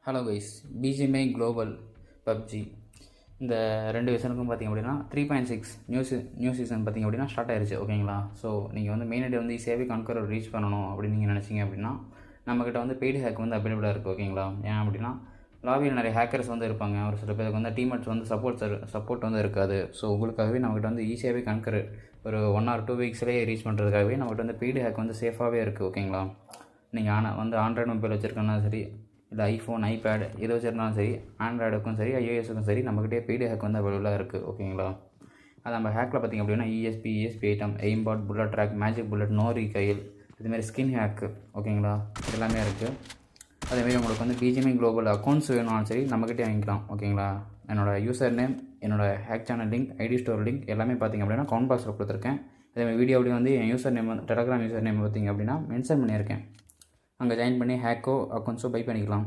Hello guys, BGMI global PUBG இந்த 2 வெர்ஷனுக்கும் பார்த்திங்க அப்படின்னா 3.6 நியூ சீசன் பார்த்திங்க அப்படின்னா ஸ்டார்ட் ஆயிருச்சு. ஓகேங்களா? ஸோ நீங்கள் வந்து மெயின் ஐடி வந்து ஈஸியாகவே கான்கர் ரீச் பண்ணணும் அப்படின்னு நீங்கள் நினச்சிங்க அப்படின்னா நம்மக்கிட்ட வந்து பெய்டு ஹேக் வந்து அவைலபிளாக இருக்குது. ஓகேங்களா? ஏன் அப்படின்னா லாபியில் நிறைய ஹேக்கர்ஸ் வந்து இருப்பாங்க. ஒரு சில பேருக்கு வந்து டீம்மேட்ஸ் வந்து சப்போர்ட் வந்து இருக்காது. ஸோ உங்களுக்காகவே நம்மக்கிட்ட வந்து ஈஸியாகவே கான்கர் ஒரு 1 or 2 வீக்ஸ்லேயே ரீச் பண்ணுறதுக்காகவே நம்மகிட்ட வந்து பெய்டு ஹேக் வந்து சேஃபாகவே இருக்குது. ஓகேங்களா? நீங்கள் வந்து ஆண்ட்ராய்டு மொபைல் வச்சுருக்கோன்னா சரி, இல்லை ஐஃபோன், ஐபேட் எது வச்சுருந்தாலும் சரி, ஆண்ட்ராய்டுக்கும் சரி, ஐஓஎஸுக்கும் சரி, நம்மக்கிட்டே பெய்டு ஹேக் வந்து அவைலபிளாக இருக்குது. ஓகேங்களா? அது நம்ம ஹேக்கில் பார்த்திங்க அப்படின்னா ESP item, aimbot, bullet track, magic bullet, no recoil, இதுமாரி ஸ்கின் ஹேக்கு. ஓகேங்களா? எல்லாமே இருக்குது. அதேமாரி உங்களுக்கு வந்து பிஜிஎம்ஐ குளோபல் அக்கௌண்ட்ஸ் வேணும்னாலும் சரி நம்மக்கிட்டே வாங்கிக்கலாம். ஓகேங்களா? என்னோடய யூசர் நேம், என்னோடய hack channel link, ID store link எல்லாமே பார்த்திங்க அப்படின்னா கமெண்ட் பாக்ஸில் கொடுத்துருக்கேன். அதேமாதிரி வீடியோவிலையும் வந்து என் யூசர் நேம் வந்து டெலகிராம் யூசர் நேம் பார்த்திங்க அப்படின்னா மென்ஷன் பண்ணியிருக்கேன். அங்கே ஜாயின் பண்ணி ஹேக்கோ அக்கௌண்ட்ஸோ பை பண்ணிக்கலாம்.